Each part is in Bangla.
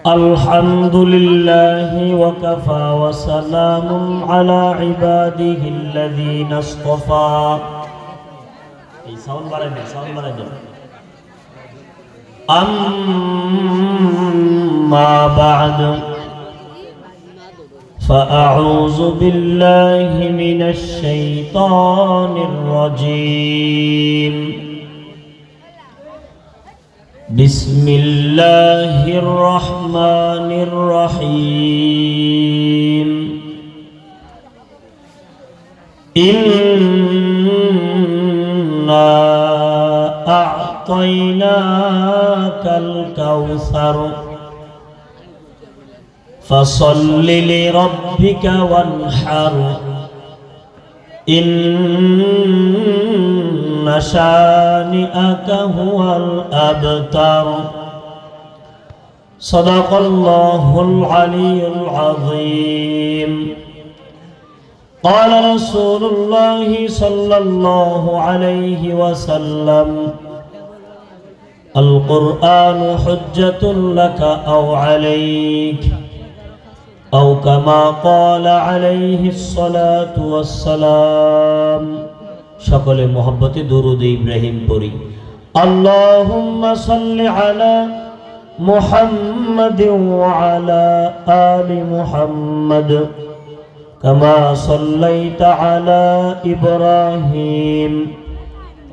Alhamdulillah wa kafa wa salamun ala ibadihi alladhina istafa. Sound baraja. Amma ba'du. فأعوذ بالله من الشيطان الرجيم بسم الله الرحمن الرحيم إنا أعطيناك الكوثر فصل لربك وانحر إن شانئك هو الأبتر صدق الله العلي العظيم قال رسول الله صلى الله عليه وسلم القرآن حجة لك أو عليك أو كما قال عليه الصلاة والسلام شكل محبة درود إبراهيم بري اللهم صل على محمد وعلى آل محمد كما صليت على إبراهيم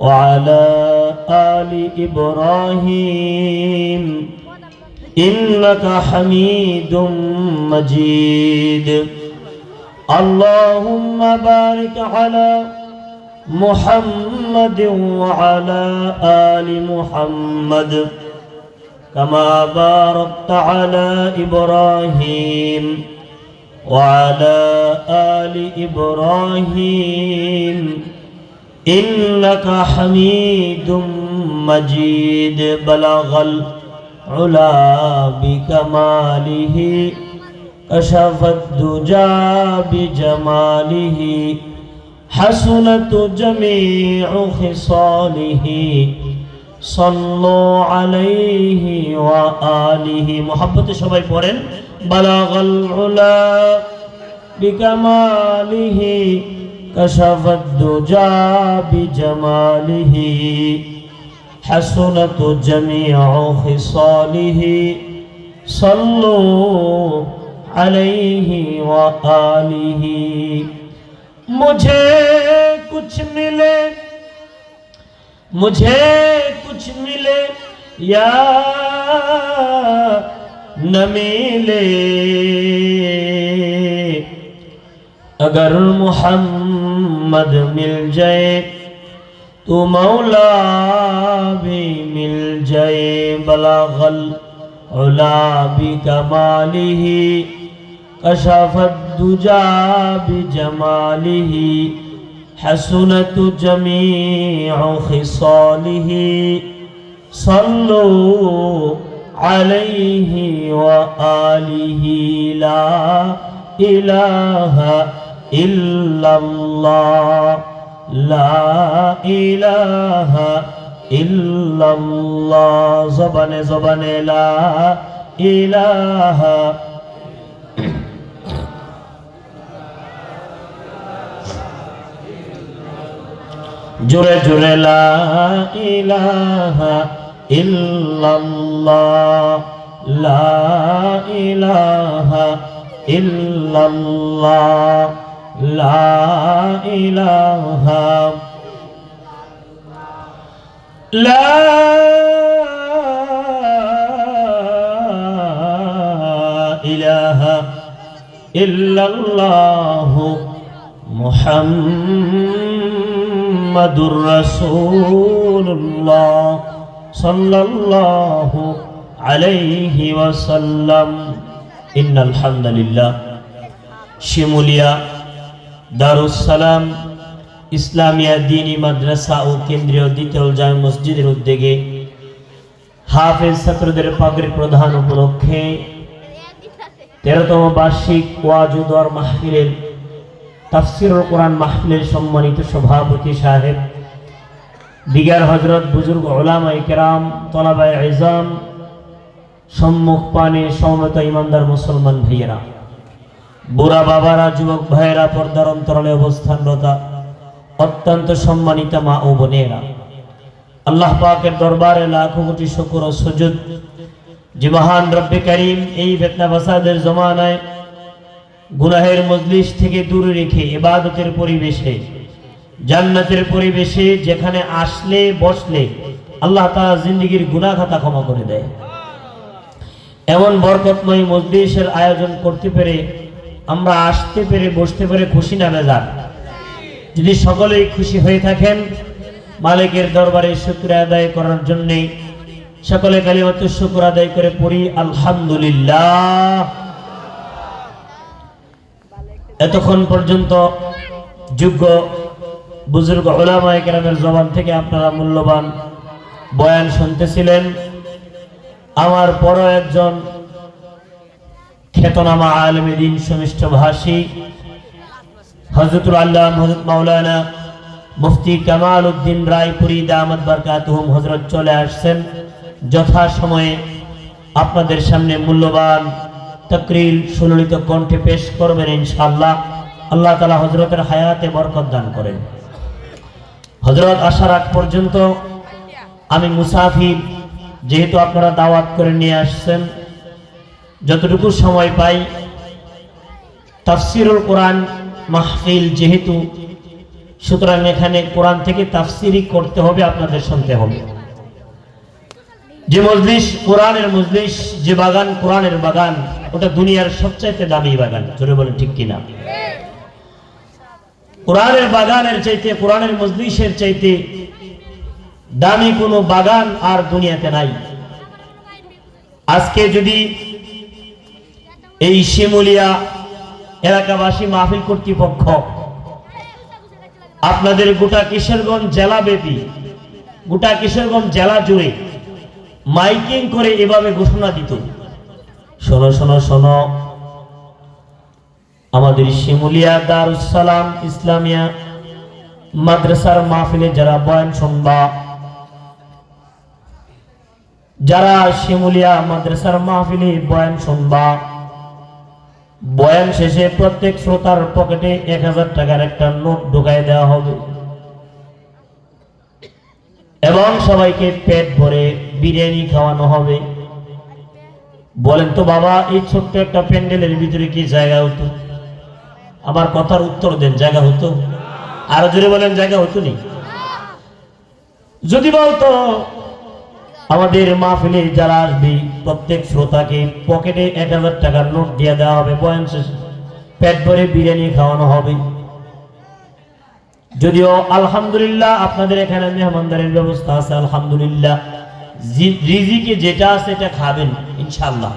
وعلى آل إبراهيم إنك حميد مجيد اللهم بارك على محمد وعلى آل محمد كما باركت على إبراهيم وعلى آل إبراهيم إنك حميد مجيد بلغ العلا بكماله كشف الدجى بجماله حسنت جميع خصاله صلوا عليه وآله محبت সবাই পড়েন بلغ العلا بكماله كشف الدجى بجماله حسنت جميع خصاله صلوا عليه وآله मुझे कुछ मिले या न मिले अगर मोहम्मद मिल जाए तो मौला भी मिल जाए बलागल उला भी कमालिही कशफत दुजा बिजमालिही हसनत जमीउ खिसालिही सल्लु अलैहि व आलिही ला इलाहा इल्लल्लाह ला इलाहा इल्लल्लाह ज़बाने ला इलाहा जुरे ला इलाहा इल्लल्लाह ला इलाहा इल्लल्लाह ला इलाहा ला इलाहा इल्लल्लाह मुहम्मदुर रसूलुल्लाह सल्लल्लाहु अलैहि वसल्लम इन्नल हम्दुलिल्लाह शिमुलिया दारुस सालाम ইসলামিয়া দ্বীনি মাদ্রাসা ও কেন্দ্রীয় দ্বিতীয় জামে মসজিদের উদ্যোগে হাফেজ ছাত্রদের পাগড়ি প্রদান উপলক্ষে 13তম বার্ষিক ওয়াজ ও দোয়ার মাহফিলের তাফসীরুল কোরআন মাহফিলের সম্মানিত সভাপতি সাহেব দিগার হজরত বুজুর্গ উলামায়ে কেরাম, তলাবায়ে ইলম, সম্মুখ পানে সমবেত ইমানদার মুসলমান ভাইয়েরা, বুড়া বাবারা, যুবক ভাইয়েরা, পর্দার অন্তরালে অবস্থানরত অত্যন্ত সম্মানিত মা ও বোনেরা, আল্লাহ পাকের দরবারে লাখো কোটি শুকর ও সুজুদ যে মহান রব্বে করিম এই ফিতনা ফাসাদের জমানায় গুনাহের মজলিস থেকে দূরে রেখে ইবাদতের পরিবেশে, জান্নাতের পরিবেশে যেখানে আসলে বসলে আল্লাহ তাআলা জিন্দেগীর গুনাহ খাতা ক্ষমা করে দেয়, এমন বরকতময় মজলিসের আয়োজন করতে পেরে, আমরা আসতে পেরে, বসতে পেরে খুশি না বেজার? যদি সকলেই খুশি হয়ে থাকেন, মালিকের দরবারে শুকর আদায় করার জন্য সকলে কালিমাতু শুকর আদায় করে পড়ি আলহামদুলিল্লাহ। এতক্ষণ পর্যন্ত যোগ্য বুজুর্গ উলামায়ে কেরামের জবান থেকে আপনারা মূল্যবান বয়ান শুনতেছিলেন। আমার বড় একজন খ্যাতনামা আলেমে দ্বীন, সুমিষ্ট ভাষী হযরতুল আল্লামা হযরত মাওলানা মুফতি কামাল উদ্দিন রায়পুরী দামাত বারকাতুহুম হযরত চলে আসছেন। যথাসময়ে আপনাদের সামনে মূল্যবান তাকরীর সুললিত কণ্ঠে পেশ করবেন ইনশাআল্লাহ। আল্লাহ তাআলা হযরতের হায়াতে বরকত দান করেন। হযরত আসার আগ পর্যন্ত আমি মুসাফির, যেহেতু আপনারা দাওয়াত করে নিয়ে আসছেন, যতটুকু সময় পাই তাফসিরুল কোরআন মাহফিল যেহেতু, সুতরাং এখানে কোরআন থেকে তাফসিরই করতে হবে, আপনাদের শুনতে হবে। যে মজলিস কোরআনের মজলিস, যে বাগান কোরআনের বাগান, ওটা দুনিয়ার সবচাইতে দামি বাগান। জোরে বলেন ঠিক কিনা? কোরআনের বাগানের চাইতে, কোরআনের মজলিসের চাইতে দামি কোনো বাগান আর দুনিয়াতে নাই। আজকে যদি এই শিমুলিয়া এলাকাবাসী মাহফিল কর্তৃপক্ষ আপনাদের গোটা কিশোরগঞ্জ জেলা ব্যাপী, গোটা কিশোরগঞ্জ জেলা জুড়ে মাইকিং করে এভাবে ঘোষণা দিত, শোনো শোনো শোনো, আমাদের শিমুলিয়া দারুস সালাম ইসলামিয়া মাদ্রাসার মাহফিলে যারা বয়ান শুনবা, যারা শিমুলিয়া মাদ্রাসার মাহফিলে বয়ান শুনবা, বয়ান শেষে প্রত্যেক শ্রোতার পকেটে 1000 টাকার একটা নোট ঢুকাই দেওয়া হবে এবং সবাইকে পেট ভরে বিরিয়ানি খাওয়ানো হবে। বলেন তো বাবা, এই ছোট্ট একটা প্যান্ডেলের ভিতরে কি জায়গা হতো? আমার কথার উত্তর দেন, জায়গা হতো? আরো জোরে বলেন, জায়গা হতো নি? যদি বলতো আমাদের মাহফিলে যারা আসবে প্রত্যেক শ্রোতাকে পকেটে 1000 টাকার নোট দিয়ে দেওয়া হবে, বয়ান শেষে পেট ভরে বিরিয়ানি খাওয়ানো হবে। যদিও আলহামদুলিল্লাহ আপনাদের এখানে মেহমানদারের ব্যবস্থা আছে, আলহামদুলিল্লাহ, রিজিকে যেটা আছে এটা খাবেন ইনশাআল্লাহ।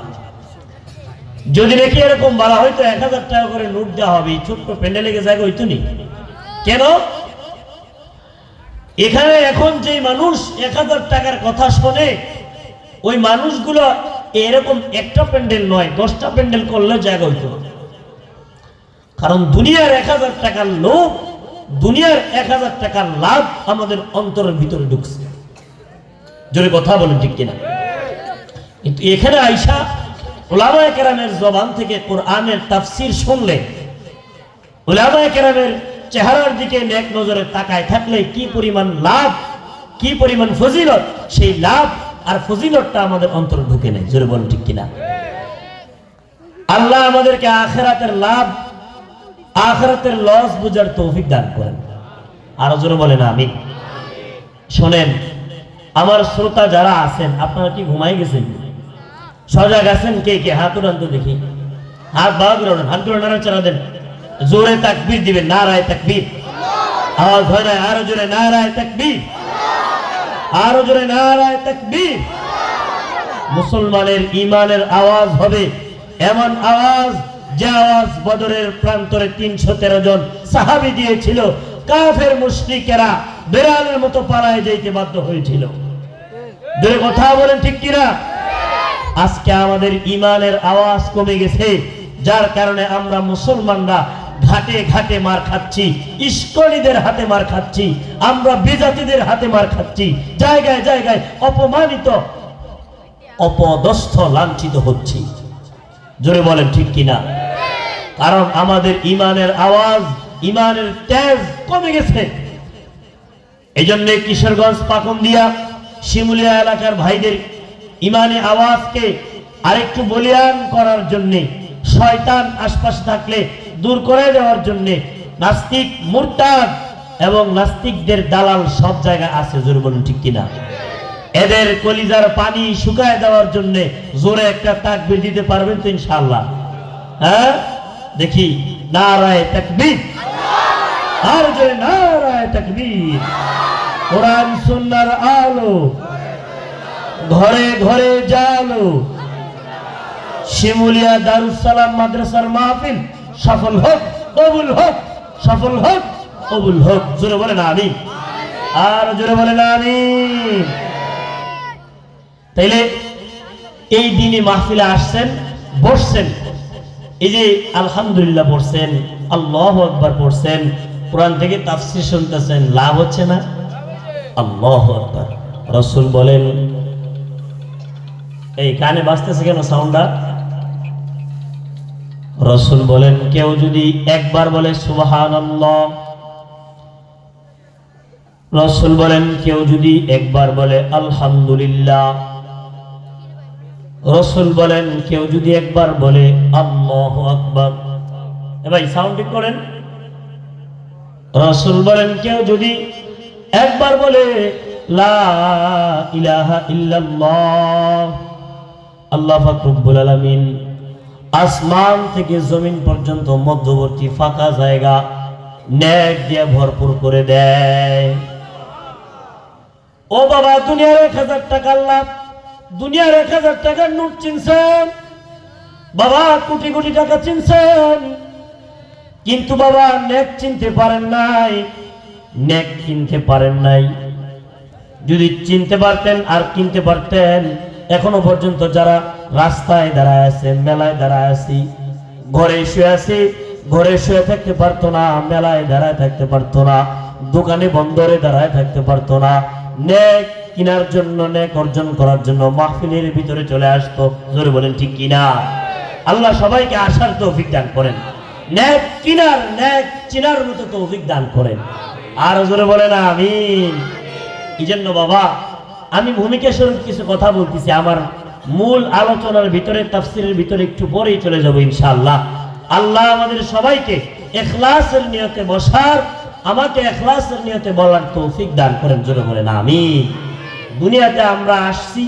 যদি দেখি এরকম বলা হয়তো 1000 টাকা করে নোট দেওয়া হবে, ছোট্ট প্যান্ডেলে জায়গা হইতো নি? কেন? এখানে এখন যে মানুষ 1000 টাকার কথা শোনে, ওই মানুষগুলো এরকম একটা প্যান্ডেল নয়, 10টা প্যান্ডেল করলে জায়গা হইতো। কারণ দুনিয়ার 1000 টাকার লোভ, দুনিয়ার 1000 টাকার লাভ আমাদের অন্তরের ভিতরে ঢুকছে। জোরে কথা বলেন ঠিক কিনা? কিন্তু এখানে আইসা উলামায়ে কেরামের জবান থেকে কোরআনের তাফসীর শুনলে, উলামায়ে কেরামের চেহারার দিকে নেক নজরে তাকায় থাকলে কি পরিমাণ লাভ, কি পরিমাণ ফজিলত, সেই লাভ আর ফজিলতটা আমাদের অন্তরে ঢুকে নেয়। জোরে বলেন ঠিক কিনা? আল্লাহ আমাদেরকে আখিরাতের লাভ, আখিরাতের লস বুঝার তৌফিক দান করেন। আর জোরে বলেন আমিন। শোনেন, আমার শ্রোতা যারা আছেন, আপনারা কি ঘুমাই গেছেন? সজাগ আছেন? কে কে হাত উঠান তো দেখি। হাত বাবা করে ওঠেন, হাত করে নাড়াচাড়া দেন, জোরে তাকবীর দিবেন, নারায়ে তাকবীর। আওয়াজ হয় না? আরো জোরে নারায়ে তাকবীর, আরো জোরে নারায়ে তাকবীর। মুসলমানের ইমানের আওয়াজ হবে এমন আওয়াজ, যে আওয়াজ বদরের প্রান্তরে 313 জন সাহাবী দিয়েছিল, কাফের মুশরিকেরা বেড়ালের মতো পালায় যাইতে বাধ্য হয়েছিল। দুই কথা বলেন ঠিক কিনা? আজকে আমাদের ইমানের আওয়াজ কমে গেছে, যার কারণে আমরা মুসলমানরা ঘাটে ঘাটে মার খাচ্ছি, ইস্কনিদের হাতে মার খাচ্ছি, আমরা বিজাতিদের হাতে মার খাচ্ছি, জায়গায় জায়গায় অপমানিত, অপদস্থ, লাঞ্ছিত হচ্ছি। জোরে বলেন ঠিক কিনা? কারণ আমাদের ইমানের আওয়াজ, ইমানের তেজ কমে গেছে। এই জন্য কিশোরগঞ্জ, পাকুন্দিয়া, শিমুলিয়া এলাকার ভাইদের ইমানে আওয়াজকে আরেকটু বলিয়ান করার জন্য, শয়তান আশপাশে থাকলে দূর করে দেওয়ার জন্য নাস্তিক, মুরতাদ এবং নাস্তিকদের দালাল সব জায়গায় আছে। জোরে বলুন ঠিক কিনা? এদের কলিজার পানি শুকায় দেওয়ার জন্য জোরে একটা তাকবীর দিতে পারবেন তো ইনশাআল্লাহ? হ্যাঁ, দেখি নারায়ে তাকবীর, আর জোরে নারায়ে তাকবীর। কোরআন সুন্নাহর আলো ঘরে ঘরে জালো, শিমুলিয়া দারুস সালাম মাদ্রাসার মাহফিল সফল হোক, কবুল হোক, সফল হোক, কবুল হোক। জোরে বলেন আমিন, আর জোরে বলেন আমিন। তাইলে এই দিনে মাহফিলে আসছেন, বসছেন, এই যে আলহামদুলিল্লাহ পড়ছেন, আল্লাহু আকবার পড়ছেন, কোরআন থেকে তাফসীর শুনতেছেন, লাভ হচ্ছে না? আল্লাহু আকবার। রাসূল বলেন, এই কানে বাজতেছে কেন সাউন্ডটা? রাসূল বলেন, কেউ যদি একবার বলে সুবহানাল্লাহ, রাসূল বলেন কেউ যদি একবার বলে আলহামদুলিল্লাহ, রাসূল বলেন কেউ যদি একবার বলে আল্লাহু আকবার। ভাই সাউন্ড ঠিক করেন। রাসূল বলেন কেউ যদি একবার বলে লা ইলাহা ইল্লাল্লাহ, আল্লাহ পাক রব্বুল আলামিন আসমান থেকে জমিন পর্যন্ত মধ্যবর্তী ফাঁকা জায়গা নেক দিয়ে ভরপুর করে দেয়। ও বাবা, দুনিয়ার 1000 টাকার লাভ, দুনিয়ার 1000 টাকার নোট চিনছেন বাবা, কোটি কোটি টাকা চিনছেন, কিন্তু বাবা নেক চিনতে পারেন নাই, নেক কিনতে পারেন নাই। যদি চিনতে পারতেন আর কিনতে পারতেন, এখনো পর্যন্ত যারা রাস্তায় দাঁড়ায় আছে, মেলায় দাঁড়ায় আছি, ঘরে শুয়ে আছি, ঘরে শুয়ে থাকতে পারতো না, মেলায় দাঁড়ায় থাকতে পারতো না, দোকানে বন্দরে দাঁড়ায় থাকতে পারতো না, নেক কিনার জন্য, নেক অর্জন করার জন্য মাহফিলের ভিতরে চলে আসতো। জোরে বলেন ঠিক কিনা? আল্লাহ সবাইকে আসার তৌফিক দান করেন, নেক কিনার, নেক চিনার মতো তৌফিক দান করেন, আর জোরে বলেন আমিন। এই জন্য বাবা, আমি ভূমিকা স্বরূপ কিছু কথা বলতেছি, আমার মূল আলোচনার ভিতরে, তাফসীরের ভিতরে একটু পরেই চলে যাব ইনশাআল্লাহ। আল্লাহ আমাদের সবাইকে ইখলাসের নিয়তে বসার, আমাকে ইখলাসের নিয়তে বলার তৌফিক দান করেন। জোরে বলেন আমিন। দুনিয়াতে আমরা আসছি,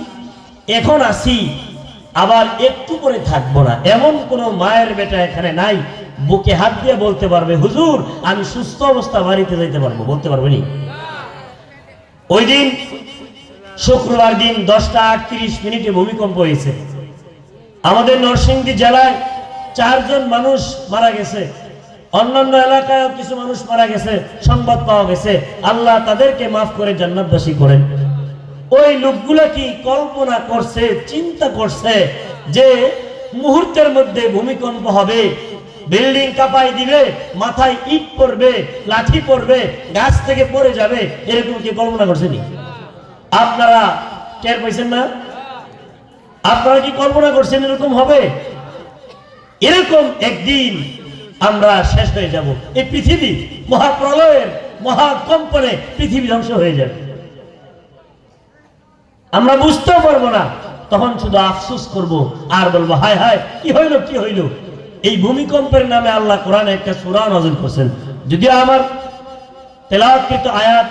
এখন আছি, আবার একটু পরে থাকবো না, এমন কোন মায়ের বেটা এখানে নাই বুকে হাত দিয়ে বলতে পারবে হুজুর আমি সুস্থ অবস্থা বাড়িতে যাইতে পারবো, বলতে পারবে নি? ওই দিন শুক্রবার দিন 10:38 ভূমিকম্প হয়েছে। আমাদের নরসিংদী জেলায় 4 জন মানুষ মারা গেছে, অন্যান্য এলাকায় কিছু মানুষ মারা গেছে, সংবাদ পাওয়া গেছে। আল্লাহ তাদেরকে মাফ করে জান্নাতবাসী করেন। ওই লোকগুলা কি কল্পনা করছে, চিন্তা করছে যে মুহূর্তের মধ্যে ভূমিকম্প হবে, বিল্ডিং কাঁপাই দিবে, মাথায় ইট পড়বে, লাঠি পড়বে, গাছ থেকে পড়ে যাবে, এরকম কি কল্পনা করছেনি? আপনারা টের পাইছেন না? আপনারা কি কল্পনা করছেন এরকম হবে? এরকম একদিন আমরা শেষ হয়ে যাব, এই পৃথিবী মহাপ্রলয়ের মহাকম্পনে পৃথিবী ধ্বংস হয়ে যাবে, আমরা বুঝতেও পারবো না। তখন শুধু আফসোস করব আর বলবো হায় হায় কি হইল, কি হইল। এই ভূমিকম্পের নামে আল্লাহ কোরআনে একটা সূরা নাযিল করেছেন। যদিও আমার তেলাওয়াতকৃত আয়াত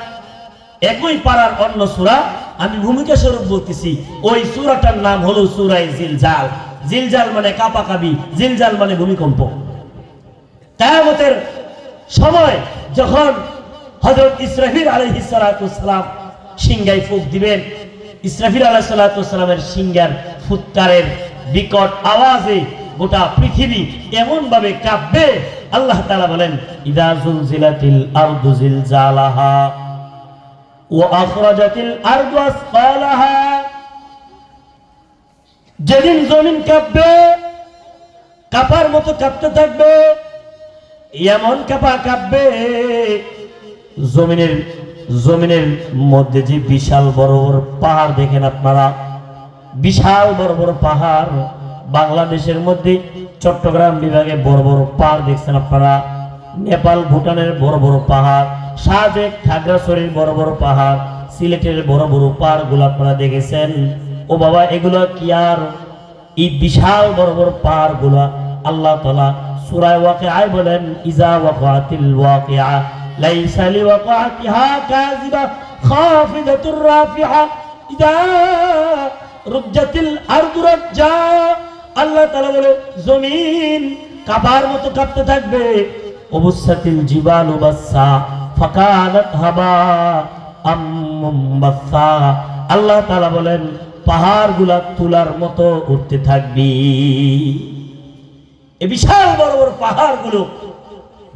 একই পারার অন্য সূরা, আমি ভূমিকা স্বরূপ বলতেছি। ওই সূরাটার নাম হলো সূরা জিলজাল। জিলজাল মানে কাঁপাকাঁপি, জিলজাল মানে ভূমিকম্প। কিয়ামতের সময় যখন হযরত ইসরাফিল আলাইহিস সালাতু ওয়াসসালাম সিংহায় ফুঁক দিবেন, ইসরাফিল আলাইহিস সালাতু ওয়াসসালামের সিংহার ফুৎকারের বিকট আওয়াজে গোটা পৃথিবী এমন ভাবে কাঁপবে, আল্লাহ তাআলা বলেন ইযা যুলজিলাতিল আরদু জিলজালাহা ওয়া আখরাজাতিল আরদু আসফালাহা। যেদিন জমিন কাঁপবে, কাঁপার মতো কাঁপতে থাকবে, এমন কাঁপা কাঁপবে, জমিনের জমিনের মধ্যে যে বিশাল বড় বড় পাহাড় দেখেন আপনারা, বিশাল বড় বড় পাহাড়, বাংলাদেশের মধ্যে চট্টগ্রাম বিভাগে বড় বড় পাহাড় দেখছেন আপনারা, নেপাল ভুটানের বড় বড় পাহাড়, সাজেক খাগড়াছড়ির বড় বড় পাহাড়, সিলেটের বড় বড় পাহাড় গুলো আপনারা দেখেছেন। ও বাবা, এগুলো কি আর এই বিশাল বড় বড় পাহাড় গুলা আল্লাহ তাআলা সূরা ওয়াকিআ বলেন, ইজা ওয়াকাতিল ওয়াকিআ লাইসা লিওয়াকাতিহা কাযিবা খাফিদাতুর রাফিআ ইজা রুজ্জাতিল আরদু রাজ্জা। আল্লাহ তাআলা বলে জমিন কাবার মতো কাঁপতে থাকবে, অবুসাতিল জিবালু বাসসা ফাকানাত হাবা আমবাসসা। আল্লাহ তাআলা বলেন পাহাড়গুলা তুলার মতো উঠতে থাকবে। এই বিশাল বড় বড় পাহাড়গুলো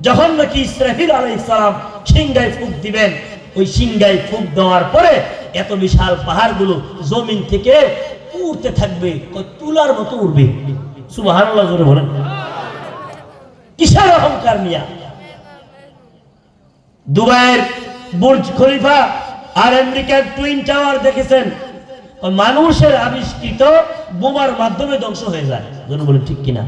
যখন নাকি ইসরাফিল আলাইহিস সালাম সিংহায় ফুঁক দিবেন, ওই সিংহায় ফুঁক দেওয়ার পরে এত বিশাল পাহাড়গুলো জমিন থেকে উঠতে থাকবে, তুলার মতো উঠবে। সুবহানাল্লাহ জোরে বলেন। কিসের অহংকার নিয়া? দুবাইয়ের বুর্জ খলিফা আর আমেরিকার টুইন টাওয়ার দেখেছেন, মানুষের আবিষ্কৃত বোমার মাধ্যমে ধ্বংস হয়ে যায়। জোরে বলেন ঠিক কিনা?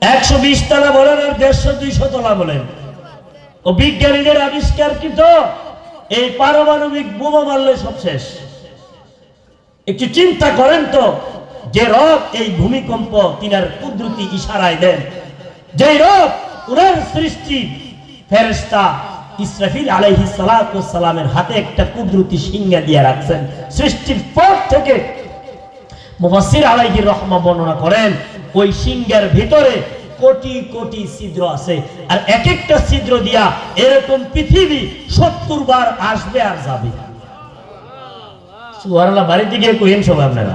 120 তলা বলেন আর 150-200 তলা বলেন, ও বিজ্ঞানীদের আবিষ্কারকৃত এই পারমাণবিক বোমা মারলে সব শেষ। একটু চিন্তা করেন তো, যে রব এই ভূমিকম্প তিনার কুদরতি ইশারায় দেন, যে রব উনার সৃষ্টি ফেরেশতা ইসরাফিল আলাইহিস সালাতু ওয়াস সালামের হাতে একটা কুদরতি সিংহা দিয়ে রাখছেন সৃষ্টির পর থেকে। মুফাসসির আলাইহির রহমা বর্ণনা করেন, ওই সিংহের ভিতরে কোটি কোটি ছিদ্র আছে, আর এক একটা ছিদ্র দিয়া এরকম পৃথিবী 70 বার আসবে আর যাবে। সুবহানাল্লাহ। বাড়িতে গিয়ে কইেন সবাই আপনারা,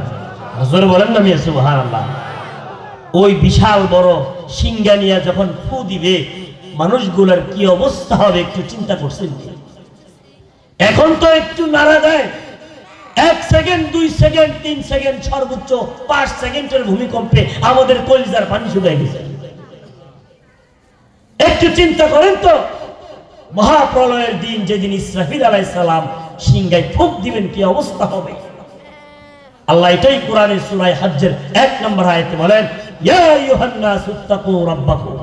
জোরে বলেন না মিয়া সুবহানাল্লাহ। ওই বিশাল বড় সিংহা নিয়ে যখন ফু দিবে, মানুষগুলোর কি অবস্থা হবে একটু চিন্তা করছেন? এখন তো একটু নাড়া দেয়, 1 সেকেন্ড 2 সেকেন্ড 3 সেকেন্ড সর্বোচ্চ 5 সেকেন্ডের ভূমিকম্পে আমাদের কলিজার পানি শুকিয়ে গেছে। একটু চিন্তা করেন তো, মহাপ্রলয়ের দিন যেদিন ইসরাফিল আলাইহিস সালাম সিংহায় ফুঁক দিবেন কি অবস্থা হবে? আল্লাহ এটাই কোরআনের সূরা হজ্জের 1 নম্বর আয়াতে বলেন, ইয়া আইয়ুহান নাসু তাকু রাব্বাকুম,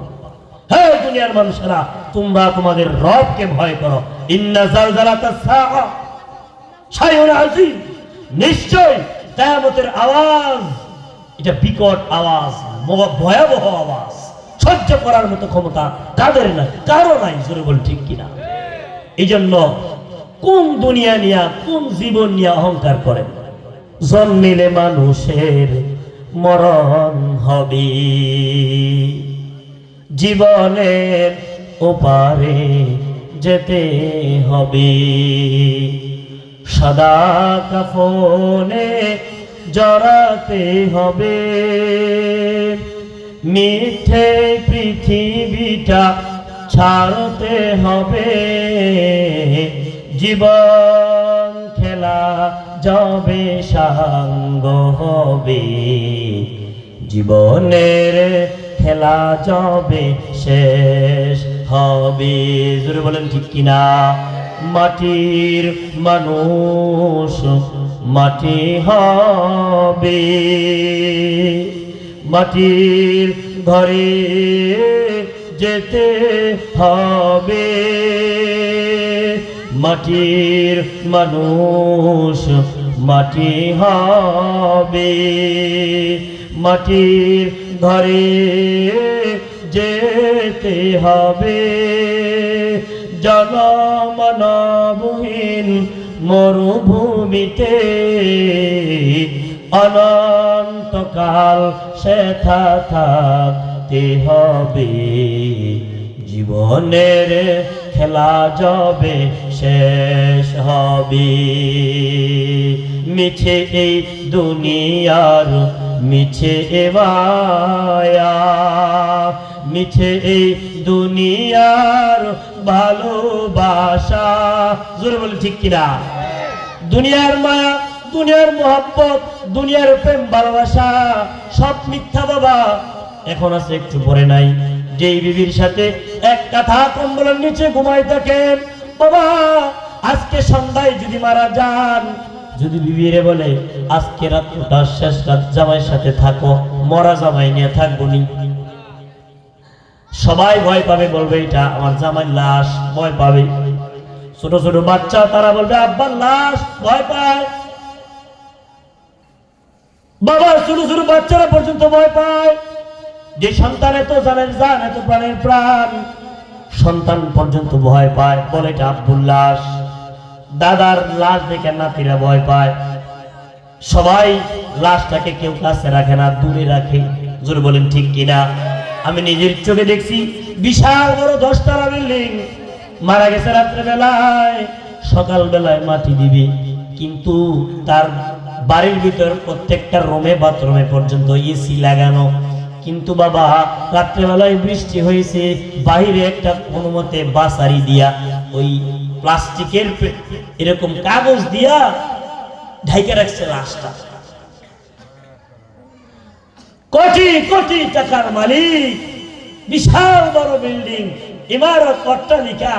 হে দুনিয়ার মানুষেরা তোমরা তোমাদের রবকে ভয় করো। ইন্না জালজালাতাস সাআ শাইউন আযীম, নিশ্চয় কিয়ামতের আওয়াজ এটা বিকট আওয়াজ, ভয়াবহ আওয়াজ, সহ্য করার মতো ক্ষমতা কাদের নাই, কারো নাই। জোরে বল ঠিক কিনা? এই জন্য কোন দুনিয়া নিয়া কোন জীবন নিয়ে অহংকার করেন? জন্মিলে মানুষের মরণ হবে, জীবনের ওপারে যেতে হবে, সাদা কাফনে জড়াতে হবে, মিথ্যে পৃথিবীটা ছাড়তে হবে, জীবন খেলা যাবে সাঙ্গ হবে, জীবনের খেলা যাবে শেষ হবে। জোরে বলেন ঠিক কিনা? মাটির মানুষ মাটি হবে, মাটির ঘরে যেতে হবে, মাটির মানুষ মাটি হবে, মাটির ঘরে যেতে হবে, জনমনবহীন মরুভূমিতে অনন্তকাল সেথা থাকতে হবে, জীবনের খেলা যাবে শেষ হবে। মিছে এই দুনিয়ার মিছে এ মায়া, মিছে এই দুনিয়ার ভালোবাসা। জোরে বলে ঠিক কিনা? দুনিয়ার মায়া, দুনিয়ার মোহাব্বত, দুনিয়ার প্রেম ভালোবাসা সব মিথ্যা বাবা। এখন আছে একটু পরে নাই। যেই বিবির সাথে এক কাঁথা কম্বলের নিচে ঘুমাই থাকেন, বাবা আজকে সন্ধ্যায় যদি মারা যান, যদি বিবিরে বলে আজকে রাতটা শেষ রাত জামাইয়ের সাথে থাকো, মরা জামাই নিয়ে থাকবো নি, সবাই ভয় পাবে, বলবে এটা আমার জামাইয়ের লাশ, ভয় পাবে। ছোট ছোট বাচ্চা তারা বলবে আব্বার লাশ, ভয় পায়। বাবা ছোট ছোট বাচ্চারা পর্যন্ত ভয় পায়। যে সন্তান এত জানের জান, এত প্রাণের প্রাণ, সন্তান পর্যন্ত ভয় পায়, বলে এটা আব্বুর লাশ। দাদার লাশ দেখে নাতিরা ভয় পায়। সবাই লাশটাকে কেউ কাছে রাখে না, দূরে রাখে। জোরে বলেন ঠিক কিনা? আমি নিজের চোখে দেখছি বিশাল বড় 10 তলা বিল্ডিং, মারা গেছে রাত্রে বেলায়, সকাল বেলায় মাটি দিবে, কিন্তু তার বাড়ির ভিতর প্রত্যেকটা রুমে বাথরুমে পর্যন্ত এসি লাগানো। কিন্তু বাবা রাত্রেবেলায় বৃষ্টি হয়েছে, বাইরে একটা কোনো মতে বাসারি দিয়া, ওই প্লাস্টিকের এরকম কাগজ দিয়া ঢাইকে রাখছে লাশটা। কোটি কোটি টাকার মালিক, বিশাল বড় বিল্ডিং, ইমারত, অট্টালিকা,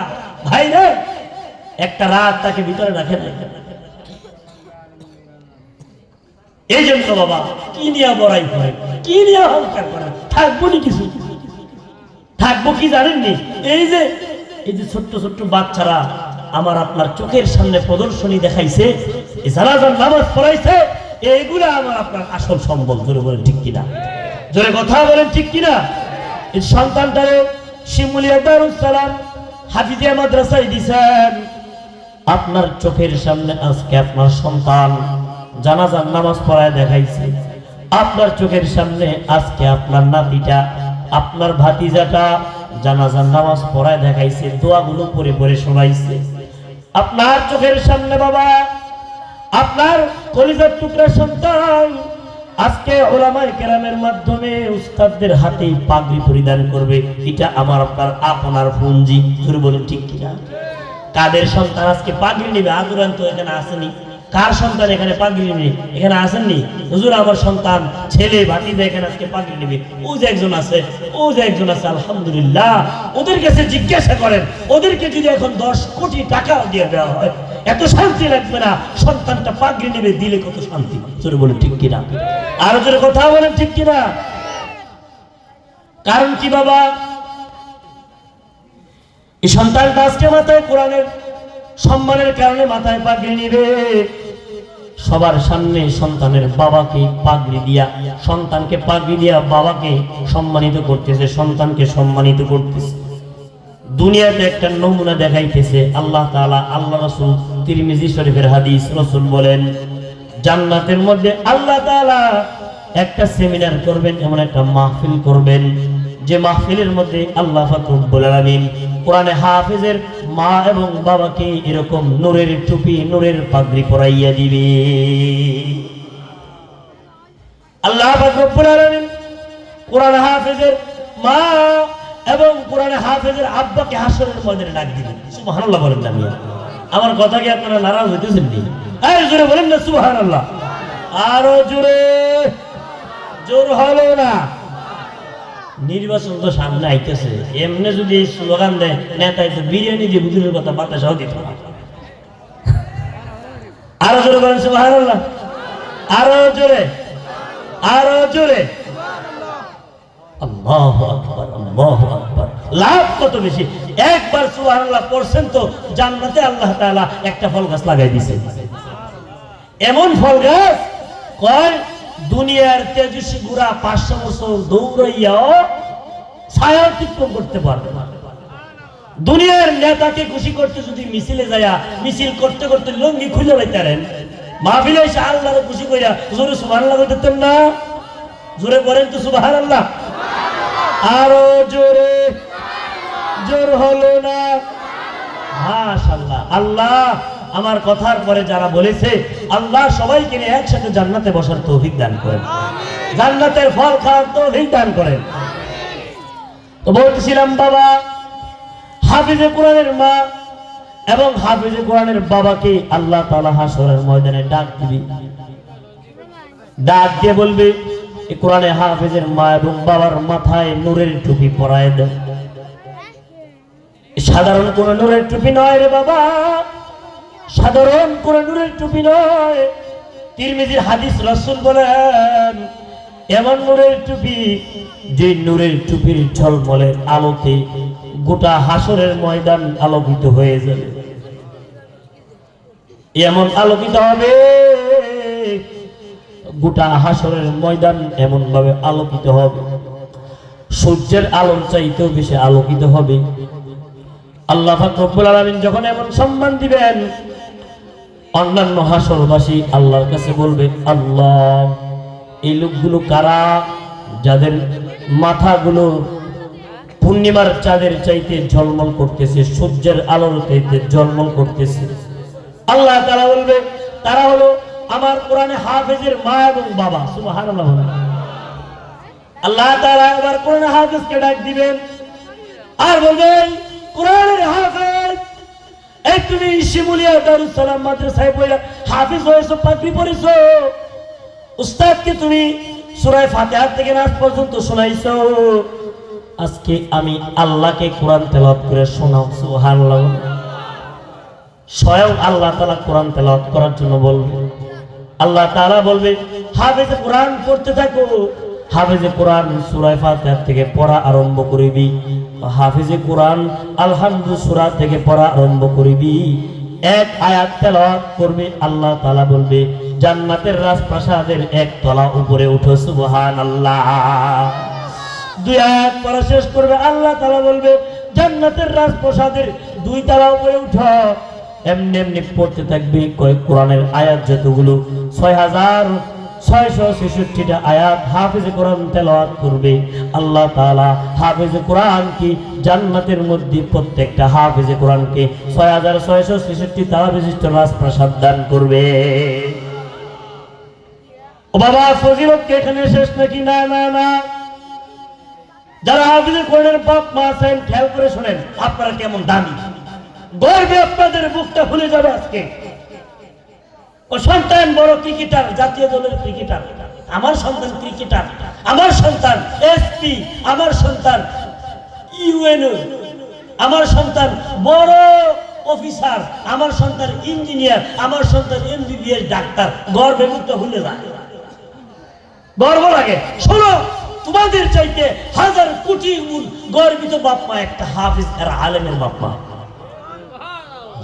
ভাই রে একটা রাত তাকে ভিতরে রাখে না। এই জন্য বাবা কি নিয়ে বড়াই করে, কি নিয়ে অহংকার করে, থাকবো নি কিছু, থাকবো কি জানেননি? এই যে ছোট্ট ছোট্ট বাচ্চারা আমার আপনার চোখের সামনে প্রদর্শনী দেখাইছে, জানাজার নামাজ পড়াইছে, এইগুলো আমার আপনার আসল সম্বল। জোরে বলেন ঠিক কিনা? জোরে কথা বলেন ঠিক কিনা? এই সন্তানটারে শিমুলিয়া দারুস সালাম হাফিজিয়া মাদ্রাসায় দিছেন। আপনার চোখের সামনে আজকে আপনার সন্তান জানাজার নামাজ পড়ায় দেখাইছে। আপনার চোখের সামনে আজকে আপনার নাতিটা, আপনার ভাতিজাটা জানাজার নামাজ পড়ায় দেখাইছে, দোয়াগুলো পড়ে পড়ে শোনাইছে। আপনার চোখের সামনে বাবা আপনার কলিজার টুকরা সন্তান আজকে উলামায়ে কেরামের মাধ্যমে উস্তাদদের হাতে পাগড়ি পরিধান করবে। এটা আমার আপনার আপনার পুঞ্জি। জোরে বলুন ঠিক কিনা? কাদের সন্তান আজকে পাগড়ি নেবে? আদুরান তো এখানে আসেনি। কার সন্তান এখানে পাগড়ি নেবে? এখানে আসেননি। হুজুর আমার সন্তান, ছেলে, ভাতিজা এখানে আজকে পাগড়ি নেবে। ও যে একজন আছে, ও যে একজন আছে, আলহামদুলিল্লাহ। ওদের কাছে জিজ্ঞাসা করেন, ওদেরকে যদি এখন 10 কোটি টাকা দিয়ে দেওয়া হয়, এত শান্তি লাগবে না? সন্তানটা পাগড়ি নেবে, দিলে কত শান্তি। জোরে বলেন ঠিক কিনা? আরো জোরে কথা বলেন ঠিক কিনা? কারণ কি বাবা? এই সন্তানটা আজকে মাথায় কোরআনের সম্মানের কারণে মাথায় পাগড়ি নিবে। সবার সামনে সন্তানের বাবাকে পাগড়ি দিয়া, সন্তানকে পাগড়ি দিয়া বাবাকে সম্মানিত করতেছে, সন্তানকে সম্মানিত করতেছে। দুনিয়াতে একটা নমুনা দেখাইতেছে আল্লাহ তাআলা। আল্লাহ রাসূল তিরমিজি শরীফের হাদিস, রাসূল বলেন জান্নাতের মধ্যে আল্লাহ তাআলা একটা সেমিনার করবেন, এমন একটা মাহফিল করবেন, যে মাহফিলের মধ্যে আল্লাহ পাক রব্বুল আলামিন কোরআনে হাফেজের মা এবং বাবাকে এরকম নূরের টুপি, নূরের পাগড়ি পরাইয়া দিবে। আল্লাহ পাক রব্বুল আলামিন কোরআন হাফেজের মা এবং কোরআনে হাফেজের আব্বাকে হাসরের ময়দানে ডাক দিবেন। সুবহানাল্লাহ বলেন না মিয়া? আমার কথা কি আপনারা নারাজ হইতেছেন নি? এই জোরে বলেন না সুবহানাল্লাহ? আরো জোরে। জোর হলো না? নির্বাচন তো সামনে আইতেছে, এমনি যদি স্লোগান দেয় নেতাই তো বিরিয়ানি দিয়ে হুজুরের কথা বাতাসাও দিত না। আরো জোরে বলেন সুবহানাল্লাহ? আরো জোরে, আরো জোরে। আল্লাহু আকবার, আল্লাহু আকবার। লাভ কত বেশি! একবার সুবহানাল্লাহ পড়ছেন তো জান্নাতে আল্লাহ তাআলা একটা ফল গাছ লাগাই দিয়েছে। এমন ফল গাছ কয় দুনিয়ার তেজস্বী গুড়া 500 বছর দৌড়াইয়াও ছায়া অতিক্রম করতে পারবে না। দুনিয়ার নেতাকে খুশি করতে যদি মিছিলে যায়া মিছিল করতে করতে লঙ্গি খুলে লাইতারেন, মাহফিলে এসে আল্লাহরে খুশি কইরা জোরে সুবহানাল্লাহ কইতেন না? জোরে বলেন তো সুবহানাল্লাহ? আরো জোরে। জোর হলো না? মাশাআল্লাহ। আল্লাহ আমার কথার পরে যারা বলেছে, আল্লাহ সবাইকে নিয়ে একসাথে জান্নাতে বসার তৌফিক দান করেন, জান্নাতের ফল খাওয়ার তৌফিক দান করেন। তো বলতেছিলাম বাবা, হাফিজে কোরআনের মা এবং হাফিজে কোরআনের বাবাকে আল্লাহ তাআলা হাসরের ময়দানে ডাক দিবে। ডাক দিয়ে বলবে, এই কোরআনে হাফেজের মা এবং বাবার মাথায় নূরের টুপি পরায় দেয়। সাধারণ কোন নূরের টুপি নয় রে বাবা, সাধারণ কোন নূরের টুপি নয়। তিরমিজির হাদিস, রাসূল বলেন এমন নূরের টুপি যে নূরের টুপির ঝলমলের আলোকে গোটা হাসরের ময়দান আলোকিত হয়ে যাবে। এমন আলোকিত হবে গোটা হাসরের ময়দান, এমন ভাবে আলোকিত হবে সূর্যের আলোর চাইতেও বেশি আলোকিত হবে। আল্লাহ পাক রব্বুল আলামিন যখন এমন সম্মান দিবেন, অন্যান্য হাসরবাসী আল্লাহর কাছে বলবে, আল্লাহ এই লোকগুলো কারা যাদের মাথাগুলো পূর্ণিমার চাঁদের চাইতে ঝলমল করতেছে, সূর্যের আলোর চাইতে ঝলমল করতেছে। আল্লাহ তাআলা বলবে তারা হলো আমার কোরআনে হাফেজের মা এবং বাবা। সুবহানাল্লাহ। আল্লাহ তাআলা এবার কোরআনে হাফেজকে ডাক দিবেন আর বলবেন, কোরআনের হাফেজ, এই তুমি শিমুলিয়া দারুস সালাম মাদ্রাসায় পড়া হাফেজ হয়েছো, পাগড়ি পরেছো, উস্তাদকে তুমি সূরা ফাতিহা থেকে নাস পর্যন্ত শোনাইছো, আজকে আমি আল্লাহকে কোরআন তেলাওয়াত করে শোনাও। সুবহানাল্লাহ। স্বয়ং আল্লাহ তাআলা কোরআন তেলাওয়াত করার জন্য বলবে। আল্লাহ তাআলা বলবে, হাফেজে কোরআন পড়তে থাকো। হাফেজে কোরআন সূরা ফাতিহা থেকে পড়া আরম্ভ করবি, হাফেজে কোরআন আলহামদু সূরা থেকে পড়া আরম্ভ করবি, এক আয়াত তেলাওয়াত করবে। আল্লাহ তাআলা বলবে, জান্নাতের রাজপ্রাসাদের এক তলা উপরে উঠো। সুবহানাল্লাহ। দুই আয়াত পড়া শেষ করবে, আল্লাহ তাআলা বলবে, জান্নাতের রাজপ্রাসাদের দুই তলা উপরে উঠো। এমনি এমনি পড়তে থাকবে। কোরআনের আয়াত যতগুলো ৬৬৬৬টা আয়াত হাফেজে কোরআন তেলাওয়াত করবে। আল্লাহ তাআলা হাফেজে কোরআন কি জান্নাতের মধ্যে প্রত্যেকটা হাফেজে কোরআনকে ৬৬৬৬ তালা বিশিষ্ট রাজপ্রাসাদ দান করবে। ও বাবা, ফজিলত কি এখানে শেষ নাকি? না না না। যারা হাফেজে কোরআনের বাপ মা আছেন, খেয়াল করে শুনেন, আপনারা কেমন দামি। গর্বে আপনাদের বুকটা ফুলে যাবে আজকে। ও সন্তান বড় ক্রিকেটার, জাতীয় দলের ক্রিকেটার, আমার সন্তান ক্রিকেটার, আমার সন্তান এসপি, আমার সন্তান ইউএনও, আমার সন্তান বড় অফিসার, আমার সন্তান ইঞ্জিনিয়ার, আমার সন্তান এমবিবিএস ডাক্তার। গর্বে বুকটা ফুলে যায়, গর্ব লাগে। শোনো, তোমাদের চাইতে হাজার কোটি গুণ গর্বিত বাপ মা একটা হাফিজ আর আলেমের বাপ মা।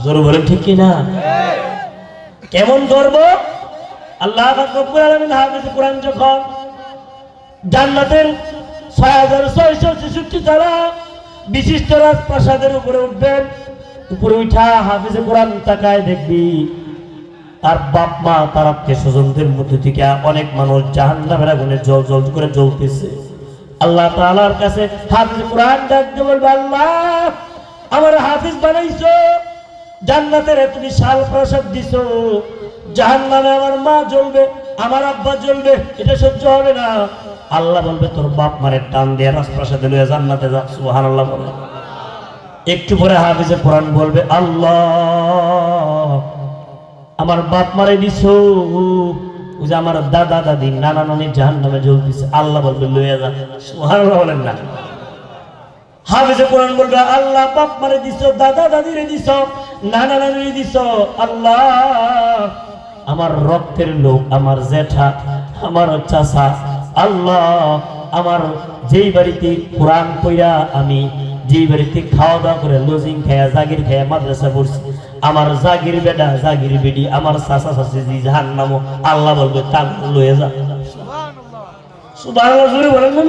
জোরে বলেন ঠিক কি না? কেমন গর্ব। আল্লাহ পাক রব্বুল আলামিন হাফেজে কোরআন যখন জান্নাতের ৬৬৬৬ তালা বিশিষ্ট রাজপ্রাসাদের উপরে উঠবেন, উপরে উঠা হাফেজে কোরআন তাকায় দেখবি তার বাপ মা, তার আত্মীয় স্বজনদের মধ্যে থেকে অনেক মানুষ জাহান্নামের আগুনে জল জল করে জ্বলতেছে। আল্লাহ তাআলার কাছে হাফেজে কোরআন ডাকতে বলবে, আল্লাহ আমার হাফেজ বানাইছো, জান্নাতের এত বিশাল প্রাসাদ দিছো, জাহান্নামে আমার মা জ্বলবে, আমার আব্বা জ্বলবে, এটা সহ্য হবে না। আল্লাহ বলবে, তোর বাপ মারে টান দিয়ে রাজপ্রাসাদে লইয়া জান্নাতে যা। সুবহানাল্লাহ বলে। একটু পরে হাফেজে কোরআন বলবে, আল্লাহ আমার বাপ মারে দিছো, ওই যে আমার দাদা দাদি নানা নানি জাহান্নামে জ্বলতেছে। আল্লাহ বলবে, লইয়া যা। সুবহানাল্লাহ বলেন না? হাফেজে কোরআন বলবে, আল্লাহ বাপ মারে দিছো, দাদা দাদিরে দিছো, নানা নানিরে দিছো, আল্লাহ আমার রক্তের লোক, আমার জেঠা, আমার চাচা, আল্লাহ আমার যেই বাড়িতে কোরআন পড়া, আমি যেই বাড়িতে খাওয়া দাওয়া করে লজিং খায়া জাগির খায়া মাদ্রাসা পড়ছি, আমার জাগির বেডা জাগির বেডি, আমার চাচা চাচি জি জাহান্নাম, আল্লাহ বলবে তা লয়ে যা। সুবহানাল্লাহ জোরে বলেন না?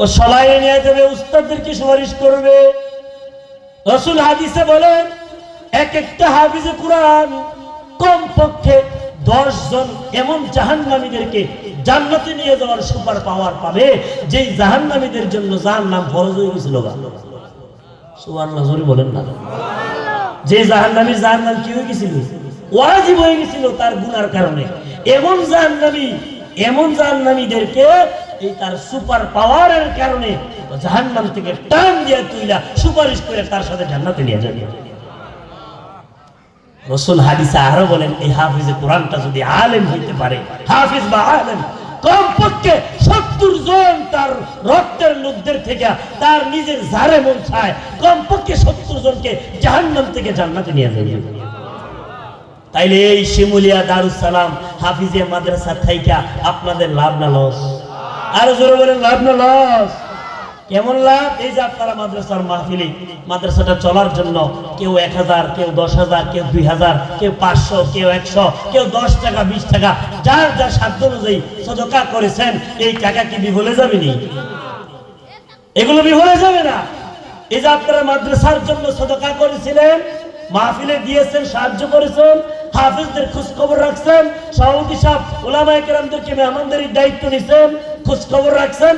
ও সবাই নিয়ে যাবে, উস্তাদদেরকে সুপারিশ করবে। রাসূল হাদিসে বলেন, এক একটা হাফেজে কোরআন কমপক্ষে 10 জন এমন জাহান্নামীদেরকে জান্নাতে নিয়ে যাওয়ার সুপার পাওয়ার পাবে, যেই জাহান্নামীদের জন্য জাহান্নাম ফরজ হয়ে গেছিল। সুবহানাল্লাহ জোরে বলেন না? যে জাহান্নামী জাহান্নাম কি হয়ে গেছিল? ওয়াজিব হয়ে গেছিল তার গুনার কারণে। এমন জাহান্নামীদেরকে এই তার সুপার পাওয়ারের কারণে জাহান্নাম থেকে টান দিয়ে তুইলা সুপারিশ করে তার সাথে জান্নাতে নিয়ে যাবে। রাসূল হাদিসে আরো বলেন এই হাফিজে কোরআনটা যদি আলেম হইতে পারে, হাফিজ বা আলেম, কমপক্ষে 70 জন তার রক্তের লোকদের থেকে তার নিজের জারে মন চায় কমপক্ষে 70 জনকে জাহান্নাম থেকে জান্নাতে নিয়ে যাবে। তাইলে এই শিমুলিয়া দারুস সালাম হাফিজিয়া মাদ্রাসা থাইকা আপনাদের লাভ না লস? আরো জোরে বলেন, লাভ না লস? কেমন লাভ? এই যে আপনারা মাদ্রাসার মাহফিলে মাদ্রাসাটা চলার জন্য কেউ 1000, কেউ 10,000, কেউ 2000, কেউ 500, কেউ 100, কেউ 10 টাকা 20 টাকা যার যা সাধ্য অনুযায়ী সদকা করেছেন, এই টাকা কি বিফলে যাবে নি? এগুলো বিফলে যাবে না। এই যে আপনারা মাদ্রাসার জন্য সদকা করেছিলেন, মাহফিলে দিয়েছেন, সাহায্য করেছেন, হাফিজদের খোঁজ খবর রাখছেন, সভাপতি সাহেব উলামায়ে কেরামদেরকে মেহমানদারির দায়িত্ব নিছেন, খোঁজ খবর রাখছেন,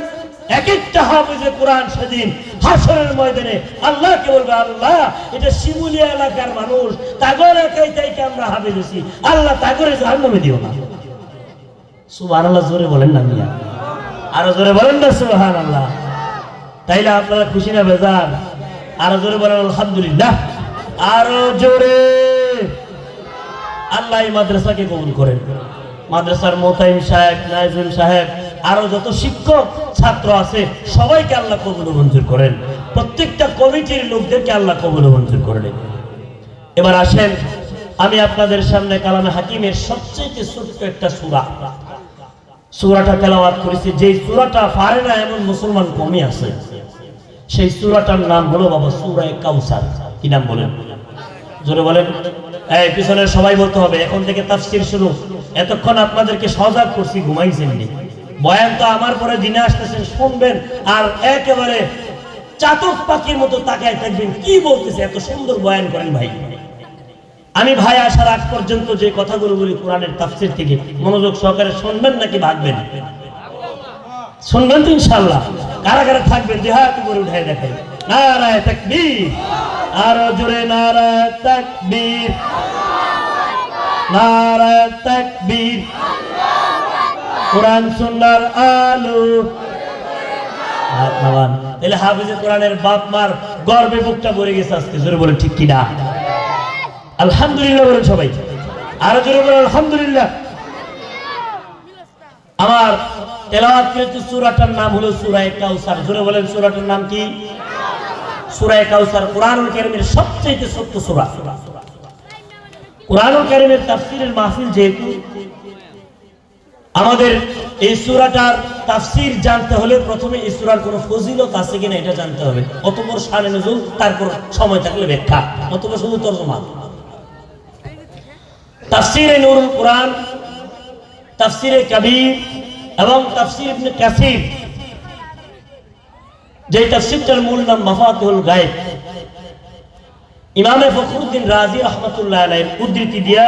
এক একটা হাফিজে কোরআন সেদিন হাসরের ময়দানে আল্লাহকে বলবে, আল্লাহ এটা শিমুলিয়া এলাকার মানুষ, তাগর একাই তাইকে আমরা হাফিজ হইছি, আল্লাহ তাগরে জাহান্নামে দিও না। সুবহানাল্লাহ জোরে বলেন না মিয়া, আরো জোরে বলেন না সুবহানাল্লাহ। তাইলে আপনারা খুশি না বেজার? আরো জোরে বলেন আলহামদুলিল্লাহ, আরো জোরে। আল্লাহ এই মাদ্রাসাকে কবুল করেন। মাদ্রাসার মোতাইম সাহেব, নাইজুল সাহেব, আরো যত শিক্ষক ছাত্র আছে সবাইকে আল্লাহ কবুল মঞ্জুর করেন। প্রত্যেকটা কমিটির লোকদেরকে আল্লাহ কবুল মঞ্জুর করেন। এবার আসেন, আমি আপনাদের সামনে কালামে হাকিমের সবচেয়ে ছোট্ট একটা সূরা, সূরাটা তেলাওয়াত করেছি। যেই সূরাটা পারে না এমন মুসলমান কমই আছে। সেই সূরাটার নাম হলো বাবা সূরা কাউসার। কি নাম বলেন? জোরে বলেন। এই পিছনের সবাই বলতে হবে, এখন থেকে তাফসীর শুরু। এতক্ষণ আপনাদেরকে সজাগ করছি, ঘুমাইছেন নি। বয়ান তো আমার পরে দিনে আসতেছেন, শুনবেন আর একেবারে চাতক পাখির মতো তাকায় থাকবেন, কি বলতেছে, এত সুন্দর বয়ান করেন ভাই। আমি ভাই আসার আগ পর্যন্ত যে কথাগুলো বলি কোরআনের তাফসীর থেকে মনোযোগ সহকারে শুনবেন নাকি ভাগবেন? শুনবেন তো ইনশাআল্লাহ। কারা কারা থাকবেন যে হাত উপরে উঠায় দেখাই। নারায়ে তাকবীর, আরো জোরে নারায়ে তাকবীর, নারায়ে তাকবীর। কোরআন সুন্নাহর আলো। তাহলে হাফিজে কোরআনের বাপ মার গর্বে বুকটা ভরে গেছে আজকে। জোরে বলেন ঠিক কিনা? আলহামদুলিল্লাহ বলেন সবাই, আরো জোরে বলেন আলহামদুলিল্লাহ। আমার তেলাওয়াতকৃত সূরাটার নাম হলো সূরা কাউসার। জোরে বলেন সূরাটার নাম কি? সূরা কাউসার কুরআনুল কারীমের সবচেয়ে ছোট্ট সূরা। কুরআনুল কারীমের তাফসীরের মাহফিল যেহেতু, আমাদের এই সূরাটার তাফসীর জানতে হলে প্রথমে এই সূরার কোনো ফজিলত আছে কিনা এটা জানতে হবে, অতঃপর শানে নুজুল, তারপর সময় থাকলে ব্যাখ্যা, অতঃপর শুধু তরজমা। তাফসীরে নূরুল কুরআন, তাফসীরে কবির এবং তাফসীর ইবনে কাসির, যে তাফসীরটার মূল নাম মাফাতিহুল গায়ব, ইমামে ফখরুদ্দিন রাজি রাহমাতুল্লাহ আলাইহি উদ্ধৃতি দিয়া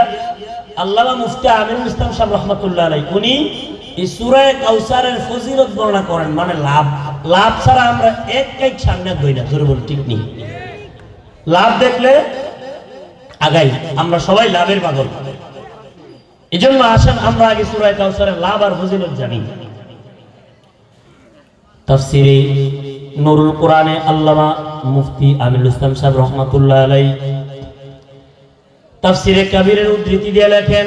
আল্লামা মুফতি আমিনুল ইসলাম সাহেব রাহমাতুল্লাহ আলাইহি উনি এই সূরা কাউসারের ফজিলত বর্ণনা করেন। মানে লাভ ছাড়া আমরা এক সামনে দই না। জোরে বল ঠিক নেই। লাভ দেখলে আগাই, আমরা সবাই লাভের পাগল। এজন্য আসেন আমরা আগে সূরা কাউসারের লাভ আর ফজিলত জানি। তাফসীরে নূরুল কুরআনে আল্লামা মুফতি আমিনুল ইসলাম সাহেব রাহমাতুল্লাহ আলাইহি তাফসীরে কবিরের উদ্ধৃতি দিয়ে লেখেন,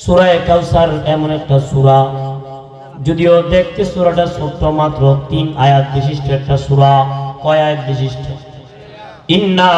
সূরা কাউসার এমন একটা সূরা, যদিও দেখতে সূরাটা ছোট্ট, মাত্র 3 আয়াত বিশিষ্ট একটা সূরা। কয় আয়াত বিশিষ্ট? ইন্না